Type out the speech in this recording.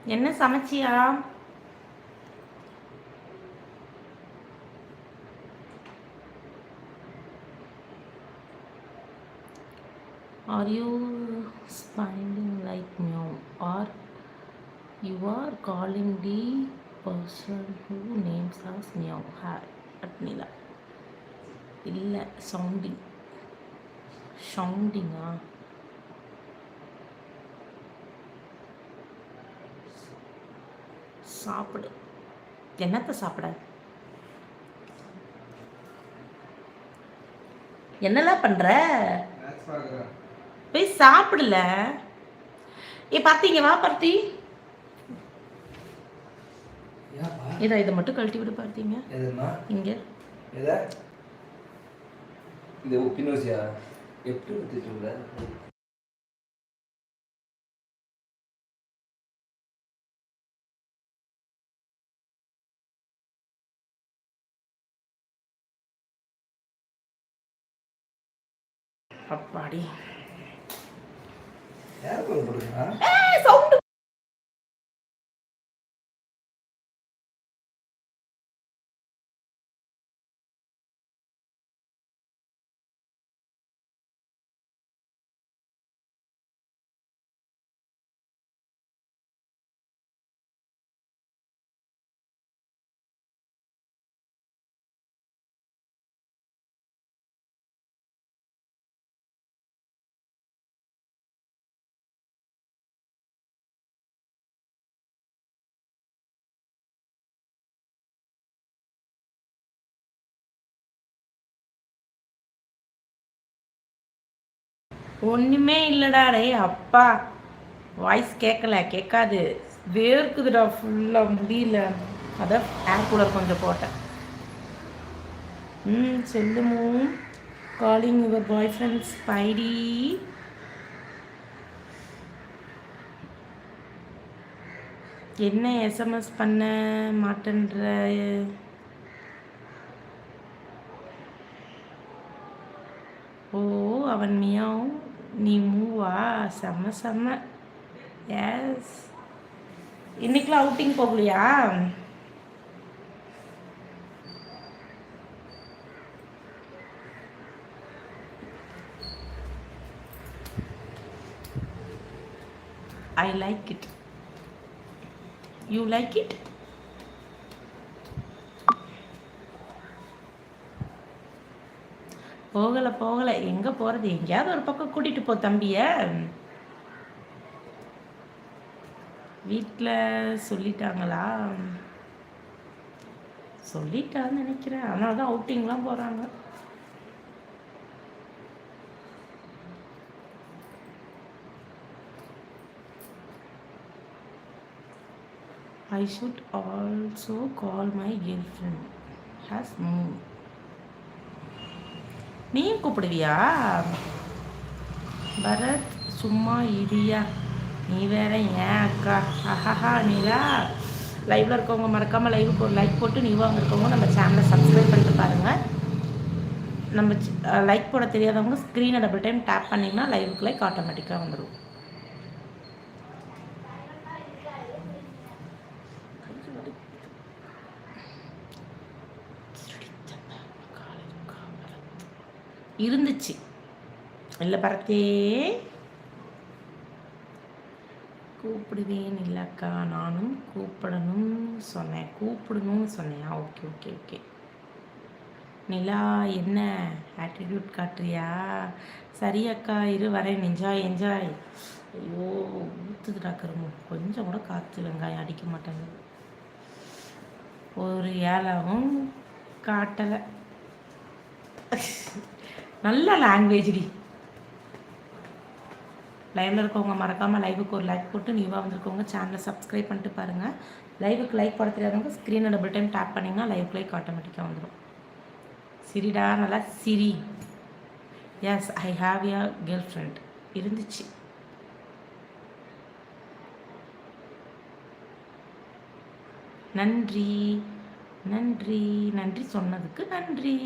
என்ன சமைச்சியா? Are you smiling like meow or you are calling the person who names us meow? Hi, Atnila. இல்லை சவுண்டிங்கா? சாப்பிடு. என்னத்தை சாப்பிட? என்னெல்லாம் பண்ற? போய் சாப்பிடல. பார்த்தீங்க வா பார்த்தி. இதை மட்டும் கழட்டி விடு பார்த்தீங்க. இங்க இந்த பின்னோசியா எப்படி ஊத்திட்டு அப்பாடி சவுண்ட் ஒன்றுமே இல்லைடா. டே அப்பா, வாய்ஸ் கேட்காது. வேர்க்குதுடா ஃபுல்லாக, முடியல. அதான் ஏர் கூலர் கொஞ்சம் போட்டேன். சொல்லுமோ. Calling your bye friends பைடி. என்ன எஸ்எம்எஸ் பண்ண மாட்டேன்ற? ஓ, அவன் மியாவும் நீ மூவா? செம்ம. எஸ். இன்னைக்கெலாம் அவுட்டிங் போகலையா? I like it. You like it? போகலை. எங்கே போகிறது? எங்கேயாவது ஒரு பக்கம் கூட்டிகிட்டு போ தம்பிய. வீட்டில் சொல்லிட்டாங்களா? சொல்லிட்டான்னு நினைக்கிறேன். அதனால தான் அவுட்டிங்லாம் போகிறாங்க. I should also call my girlfriend. Has moved. நீயும் கூப்பிடுவியா? பரத் சும்மா இடியா. நீ வேற ஏன் அக்கா? ஆஹா நீலா. லைவில் இருக்கவங்க மறக்காமல் லைவுக்கு ஒரு லைக் போட்டு நீவாங்க இருக்கவங்க நம்ம சேனலை சப்ஸ்கிரைப் பண்ணிட்டு பாருங்கள். நம்ம லைக் போட தெரியாதவங்க ஸ்க்ரீனை டபுள் டைம் டேப் பண்ணிங்கன்னா லைவுக்கு லைக் ஆட்டோமேட்டிக்காக வந்துடும். இருந்துச்சு இல்லை பரத்தே. கூப்பிடுவேன் இல்லைக்கா, நானும் கூப்பிடணும்னு சொன்னேன். ஓகே. நிலா என்ன ஆட்டிடியூட் காட்டுறியா? சரி அக்கா, இரு வரேன். என்ஜாய். ஐயோ ஊற்றுதுடா கருமோ. கொஞ்சம் கூட காற்று வெங்காயம் அடிக்க மாட்டேங்க. ஒரு ஏழாவும் காட்டலை. நல்ல லாங்குவேஜ்டி. லைவில் இருக்கவங்க மறக்காமல் லைவுக்கு ஒரு லைக் போட்டு நியூவாக வந்திருக்கவங்க சேனலை சப்ஸ்கிரைப் பண்ணிட்டு பாருங்கள். லைவுக்கு லைக் போட தெரியாதவங்க ஸ்க்ரீனை டபுள் டைம் டேப் பண்ணிங்கன்னா லைவுக்கு லைக் ஆட்டோமேட்டிக்காக வந்துடும். சிரிடா, நல்லா சிரி. Yes, I have a girl friend. இருந்துச்சு. நன்றி சொன்னதுக்கு நன்றி.